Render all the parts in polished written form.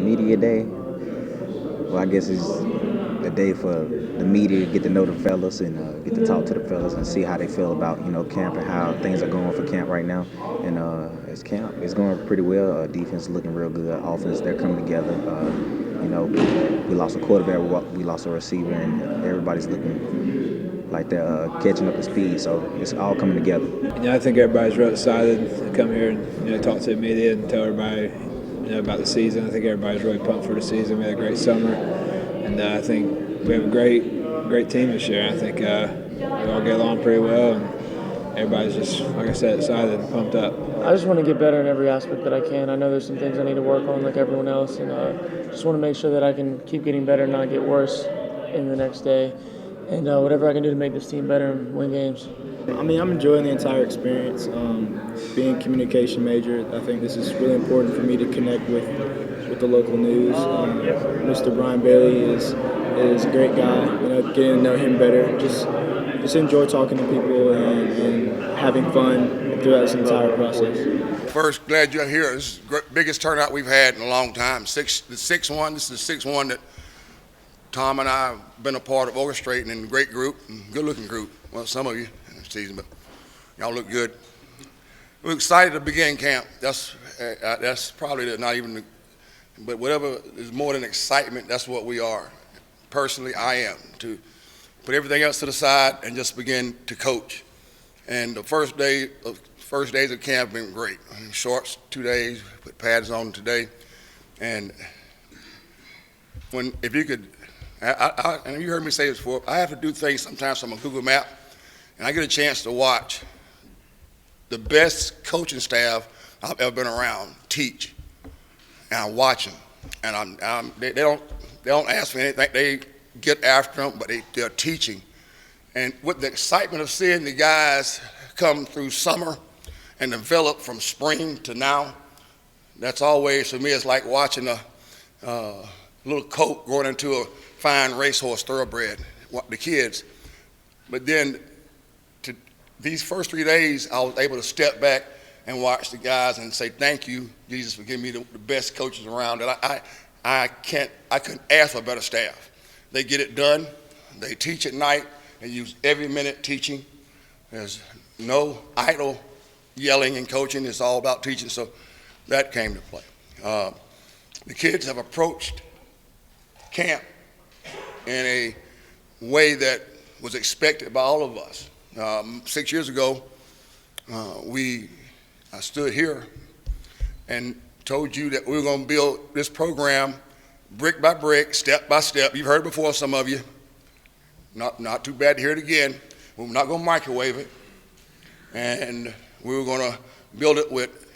Media day, well, I guess it's the day for the media to get to know the fellas and get to talk to the fellas and see how they feel about camp and how things are going for camp right now. And it's camp, it's going pretty well. Defense is looking real good. Offense, they're coming together. We lost a quarterback, we lost a receiver, and everybody's looking like they're catching up to speed. So it's all coming together. I think everybody's real excited to come here and talk to the media and tell everybody about the season. I think everybody's really pumped for the season. We had a great summer, and I think we have a great team this year. I think we all get along pretty well, and everybody's just, like I said, excited and pumped up. I just want to get better in every aspect that I can. I know there's some things I need to work on like everyone else, and just want to make sure that I can keep getting better and not get worse in the next day. And whatever I can do to make this team better and win games. I mean, I'm enjoying the entire experience. Being a communication major, I think this is really important for me to connect with the local news. Mr. Brian Bailey is a great guy. Getting to know him better. Just enjoy talking to people and having fun throughout this entire process. First, glad you're here. This is the biggest turnout we've had in a long time. The 6-1. This is the 6-1 that Tom and I have been a part of orchestrating, and a great group, good-looking group. Well, some of you in the season, but y'all look good. We're excited to begin camp. That's probably not even, but whatever is more than excitement, that's what we are. Personally, I am, to put everything else to the side and just begin to coach. And the first days of camp have been great. Shorts 2 days, put pads on today, and if you could. And you heard me say this before, I have to do things sometimes from a Google map, and I get a chance to watch the best coaching staff I've ever been around teach, and I watch them, and they don't ask for anything, they get after them, but they're teaching. And with the excitement of seeing the guys come through summer and develop from spring to now, that's always, for me, it's like watching a little colt going into a fine racehorse thoroughbred, the kids. But then these first 3 days, I was able to step back and watch the guys and say, thank you, Jesus, for giving me the best coaches around. That I couldn't ask for a better staff. They get it done. They teach at night. They use every minute teaching. There's no idle yelling and coaching. It's all about teaching. So that came to play. The kids have approached camp in a way that was expected by all of us. 6 years ago, I stood here and told you that we were going to build this program brick by brick, step by step. You've heard it before, some of you. Not too bad to hear it again. We're not going to microwave it. And we were going to build it with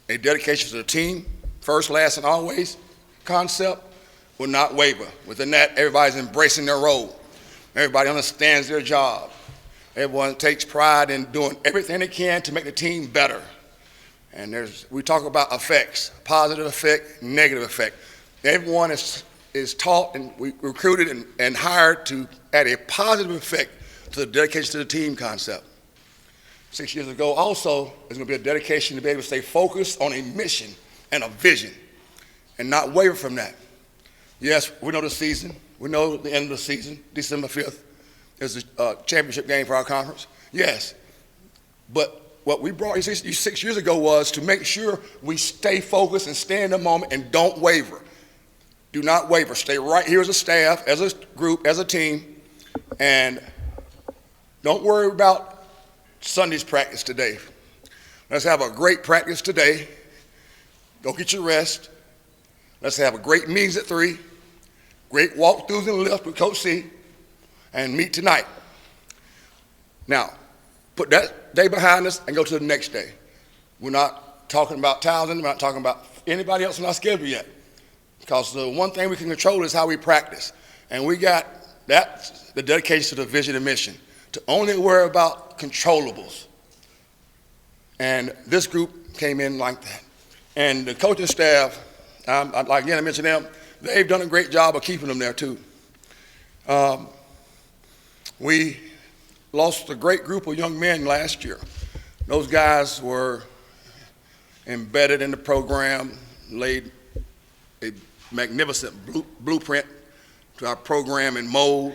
a dedication to the team, first, last, and always concept. Will not waver. Within that, everybody's embracing their role. Everybody understands their job. Everyone takes pride in doing everything they can to make the team better. And we talk about effects, positive effect, negative effect. Everyone is taught and we recruited and hired to add a positive effect to the dedication to the team concept. 6 years ago also, there's going to be a dedication to be able to stay focused on a mission and a vision and not waver from that. Yes, we know the season. We know the end of the season, December 5th, is a championship game for our conference. Yes, but what we brought you 6 years ago was to make sure we stay focused and stay in the moment and don't waver. Do not waver. Stay right here as a staff, as a group, as a team, and don't worry about Sunday's practice today. Let's have a great practice today. Go get your rest. Let's have a great meetings at 3, great walkthroughs and lifts with Coach C, and meet tonight. Now, put that day behind us and go to the next day. We're not talking about Townsend. We're not talking about anybody else on our schedule yet, because the one thing we can control is how we practice. And we got that, the dedication to the vision and mission, to only worry about controllables. And this group came in like that. And the coaching staff, again, I mentioned them, they've done a great job of keeping them there too. We lost a great group of young men last year. Those guys were embedded in the program, laid a magnificent blueprint to our program and mold.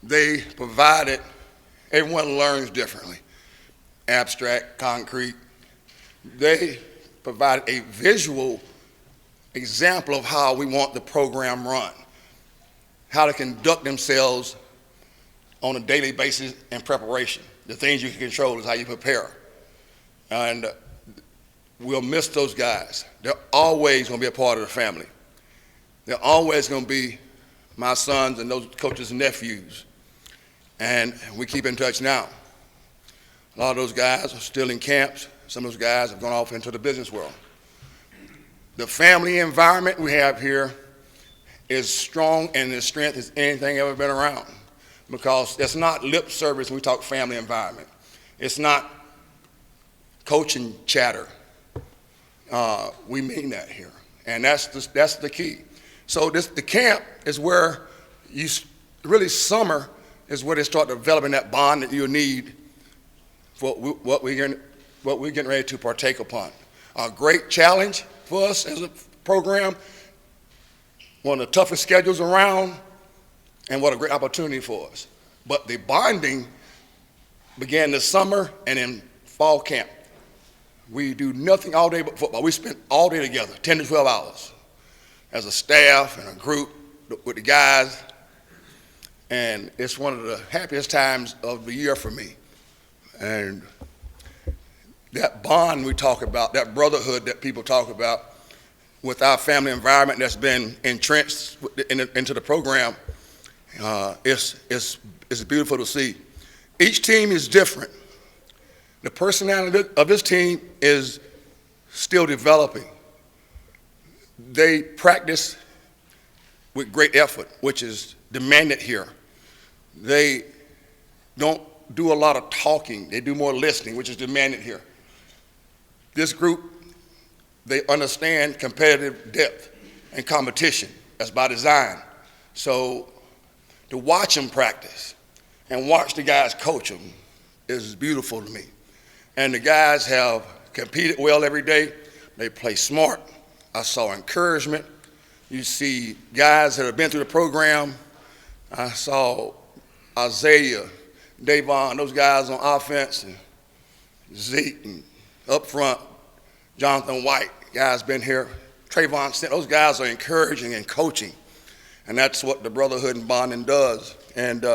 They provided, everyone learns differently, abstract, concrete. They provided a visual example of how we want the program run, how to conduct themselves on a daily basis in preparation. The things you can control is how you prepare. And we'll miss those guys. They're always going to be a part of the family. They're always going to be my sons and those coaches' nephews. And we keep in touch now. A lot of those guys are still in camps. Some of those guys have gone off into the business world. The family environment we have here is strong and as strength as anything ever been around, because it's not lip service when we talk family environment. It's not coaching chatter. We mean that here, and that's the key. So the camp is where really summer is where they start developing that bond that you'll need for what we're getting ready to partake upon. A great challenge for us as a program, one of the toughest schedules around, and what a great opportunity for us. But the bonding began this summer and in fall camp. We do nothing all day but football. We spent all day together, 10 to 12 hours, as a staff and a group with the guys. And it's one of the happiest times of the year for me. And that bond we talk about, that brotherhood that people talk about with our family environment that's been entrenched into the program, it's beautiful to see. Each team is different. The personality of this team is still developing. They practice with great effort, which is demanded here. They don't do a lot of talking. They do more listening, which is demanded here. This group, they understand competitive depth and competition. That's by design. So to watch them practice and watch the guys coach them is beautiful to me. And the guys have competed well every day. They play smart. I saw encouragement. You see guys that have been through the program. I saw Isaiah, Davon, those guys on offense, and Zeke, and up front, Jonathan White, guys been here. Trayvon, those guys are encouraging and coaching. And that's what the brotherhood and bonding does. And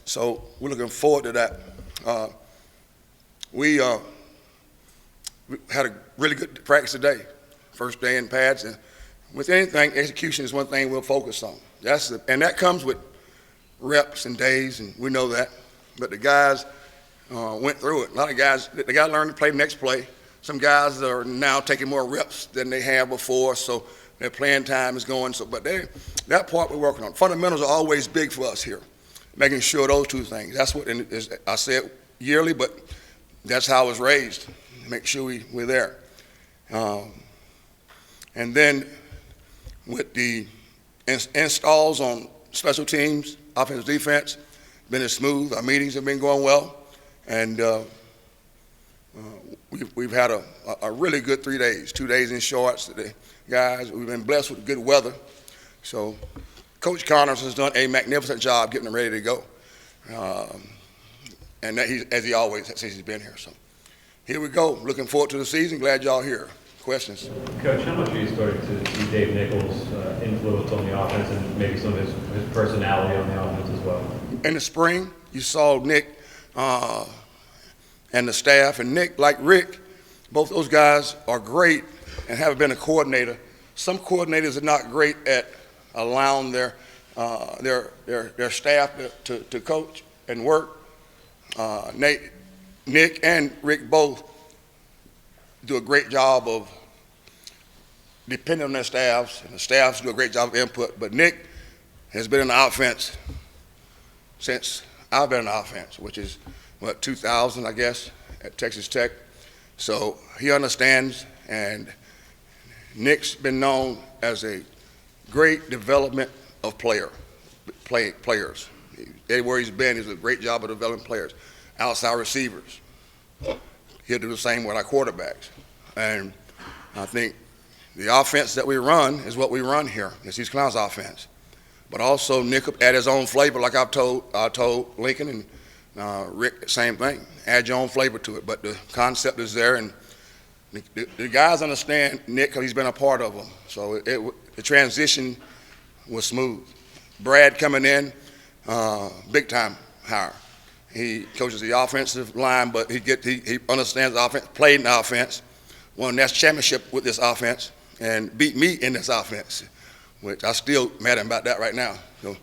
so we're looking forward to that. We had a really good practice today, first day in pads. And with anything, execution is one thing we'll focus on. And that comes with reps and days, and we know that. But the guys went through it. A lot of guys, they got to learn to play next play. Some guys are now taking more reps than they have before, so their playing time is going. But that part we're working on. Fundamentals are always big for us here, making sure those two things. That's what I say it yearly, but that's how I was raised. Make sure we're there. And then with the installs on special teams, offense, defense, been as smooth. Our meetings have been going well, and we've had a really good 3 days. 2 days in shorts. The guys, we've been blessed with good weather. So Coach Connors has done a magnificent job getting them ready to go, and that as he always has since he's been here. So here we go. Looking forward to the season. Glad y'all here. Questions? Coach, how much are you starting to see Dave Nichols' influence on the offense and maybe some of his personality on the offense as well? In the spring, you saw Nick and the staff, and Nick, like Rick, both those guys are great and have been a coordinator. Some coordinators are not great at allowing their staff to coach and work. Nick and Rick both do a great job of depending on their staffs, and the staffs do a great job of input. But Nick has been in the offense since I've been in the offense, which is, 2000, I guess, at Texas Tech. So he understands, and Nick's been known as a great development of players. Everywhere he's been, he's a great job of developing players. Outside receivers. He'll do the same with our quarterbacks. And I think the offense that we run is what we run here. It's East Carolina's offense. But also Nick add his own flavor, like I told Lincoln and Rick, same thing. Add your own flavor to it. But the concept is there, and the guys understand Nick because he's been a part of them. So the transition was smooth. Brad coming in, big time hire. He coaches the offensive line, but he understands the offense, played in the offense, won that championship with this offense, and beat me in this offense, which I still mad at him about that right now. So,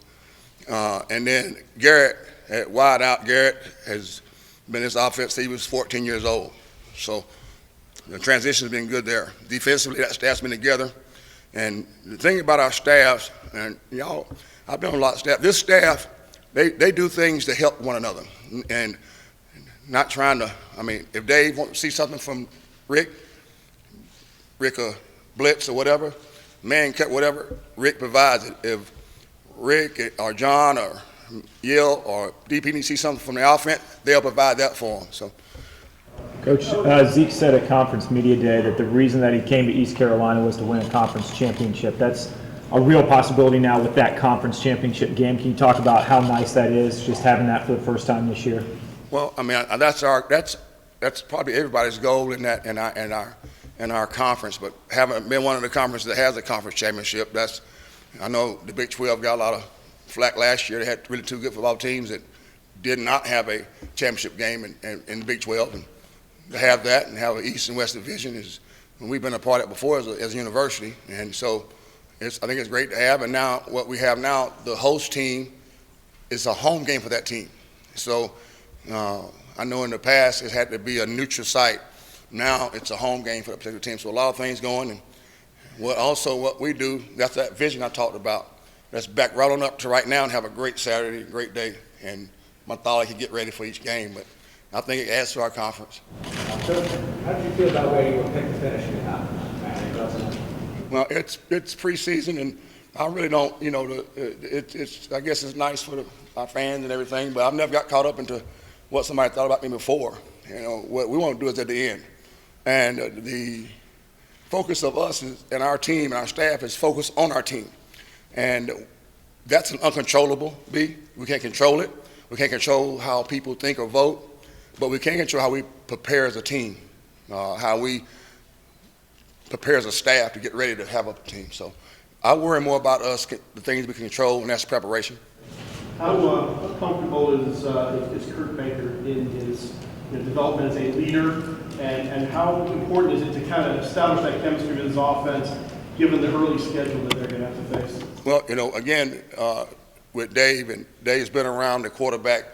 and then Garrett, at wide out, Garrett has been in this offense since he was 14 years old. So the transition has been good there. Defensively, that staff's been together. And the thing about our staffs, and y'all, I've been on a lot of staff. This staff, they do things to help one another, and not trying to. I mean, if Dave wants to see something from Rick blitz or whatever, man cut whatever, Rick provides it. If Rick or John or Yale or DP need to see something from the offense, they'll provide that for them. So. Coach, Zeke said at Conference Media Day that the reason that he came to East Carolina was to win a conference championship. That's a real possibility now with that conference championship game. Can you talk about how nice that is, just having that for the first time this year? Well, I mean, that's probably everybody's goal in our conference, but haven't been one of the conferences that has a conference championship. I know the Big 12 got a lot of flack last year. They had really two good football teams that did not have a championship game in the Big 12. And to have that and have an East and West division is, we've been a part of it before as a university, and so I think it's great to have. And now what we have now, the host team is a home game for that team. So I know in the past it had to be a neutral site. Now it's a home game for that particular team. So a lot of things going. And what we do, that's that vision I talked about. Let's back right on up to right now and have a great Saturday, great day. And my thought I could get ready for each game, but I think it adds to our conference. So, how did you feel about where you were picked to finish in the Well, it's preseason, and I really don't, I guess it's nice for our fans and everything, but I've never got caught up into what somebody thought about me before. What we want to do is at the end. And the focus of us and our team and our staff is focused on our team. And that's an uncontrollable, B. We can't control it. We can't control how people think or vote, but we can control how we prepare as a team, how we prepare as a staff to get ready to have a team. So I worry more about us, the things we can control, and that's preparation. How comfortable is Kurt Baker in his development as a leader, and how important is it to kind of establish that chemistry with his offense, given the early schedule that they're going to have to face? Well, again, with Dave, and Dave's been around the quarterback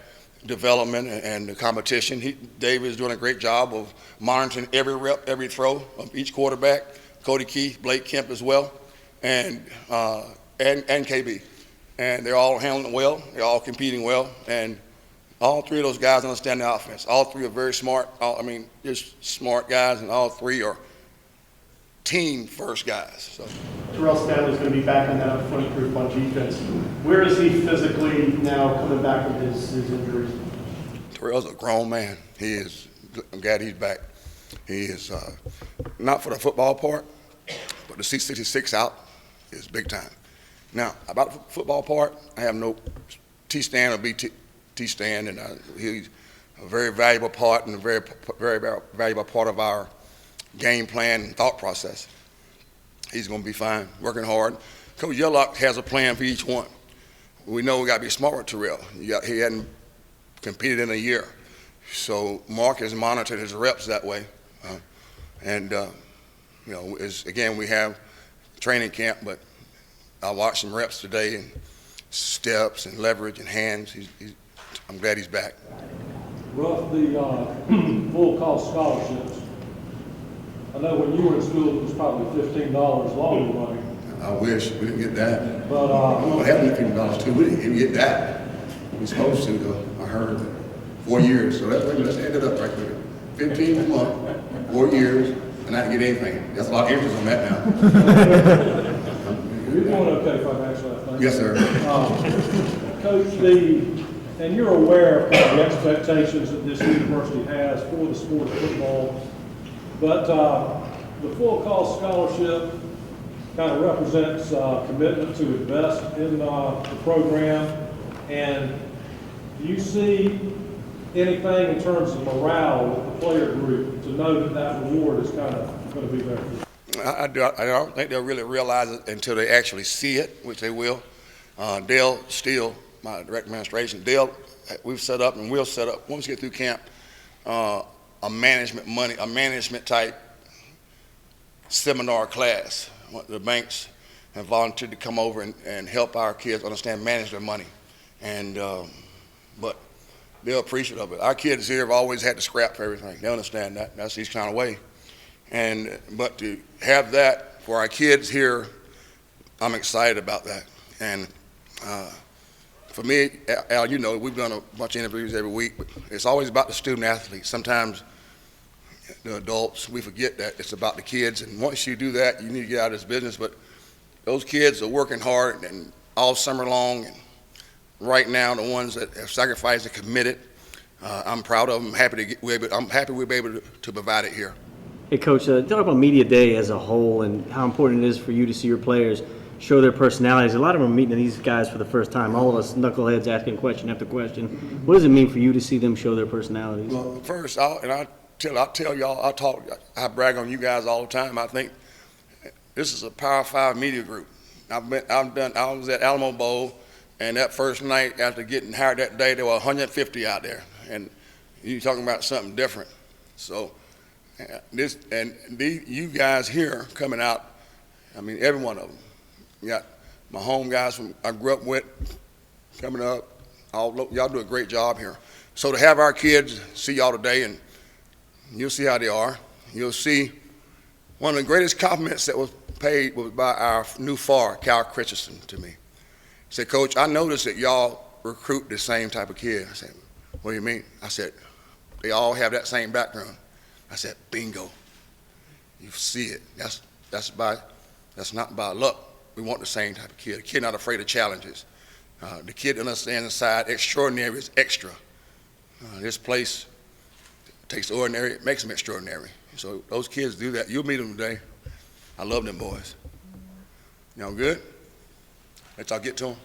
development and the competition. Dave is doing a great job of monitoring every rep, every throw of each quarterback. Cody Keith, Blake Kemp as well, and KB. And they're all handling it well. They're all competing well. And all three of those guys understand the offense. All three are very smart. Just smart guys, and all three are team-first guys. So. Terrell Stanley's going to be back in that front group on defense. Where is he physically now coming back from his injuries? Terrell's a grown man. I'm glad he's back. He is not for the football part, but the C66 out is big time. Now, about the football part, I have no T-stand or BT-stand, and he's a very valuable part and a very, very valuable part of our game plan and thought process. He's going to be fine, working hard. Coach Yellock has a plan for each one. We know we got to be smart with Terrell. He hadn't competed in a year. So Mark has monitored his reps that way. Again, we have training camp, but I watched some reps today and steps and leverage and hands. I'm glad he's back. Ruff, the full cost scholarships. I know when you were in school, it was probably $15 longer money. I wish we didn't get that. But what happened to $15 too? We didn't even get that. We're supposed to, though. I heard 4 years. So let's end it up right there. 15 a month, 4 years, and I didn't get anything. That's a lot of interest on that now. You're doing okay financially, I think. Yes, sir. Coach, and you're aware of the expectations that this university has for the sport of football, but the full cost scholarship kind of represents commitment to invest in the program. And do you see anything in terms of morale with the player group to know that that reward is kind of going to be there? I don't think they'll really realize it until they actually see it, which they will. Dale Steele, my direct administration, we've set up and we'll set up, once we get through camp, a management type seminar class. The banks have volunteered to come over and help our kids understand manage their money. And but they're appreciative of it. Our kids here have always had to scrap for everything. They understand that. That's each kind of way. But to have that for our kids here, I'm excited about that. And for me, Al, you know, we've done a bunch of interviews every week, but it's always about the student athletes. Sometimes the adults, we forget that it's about the kids. And once you do that, you need to get out of this business. But those kids are working hard and all summer long. And right now, the ones that have sacrificed and committed, I'm proud of them. I'm happy we'll be able to provide it here. Hey, Coach, talk about Media Day as a whole and how important it is for you to see your players show their personalities. A lot of them are meeting these guys for the first time. All of us knuckleheads asking question after question. What does it mean for you to see them show their personalities? Well, first, I tell y'all, I brag on you guys all the time. I think this is a Power 5 media group. I was at Alamo Bowl, and that first night after getting hired that day, there were 150 out there, and you talking about something different. So you guys here coming out, I mean, every one of them. You got my home guys I grew up with coming up. Y'all do a great job here. So to have our kids see y'all today, and you'll see how they are. You'll see one of the greatest compliments that was paid was by our new FAR, Cal Christensen, to me. He said, Coach, I noticed that y'all recruit the same type of kid. I said, what do you mean? I said, they all have that same background. I said, bingo. You see it. That's not by luck. We want the same type of kid. A kid not afraid of challenges. The kid understands inside extraordinary is extra. This place takes the ordinary, it makes them extraordinary. So those kids do that. You'll meet them today. I love them boys. Y'all good? Let's all get to them.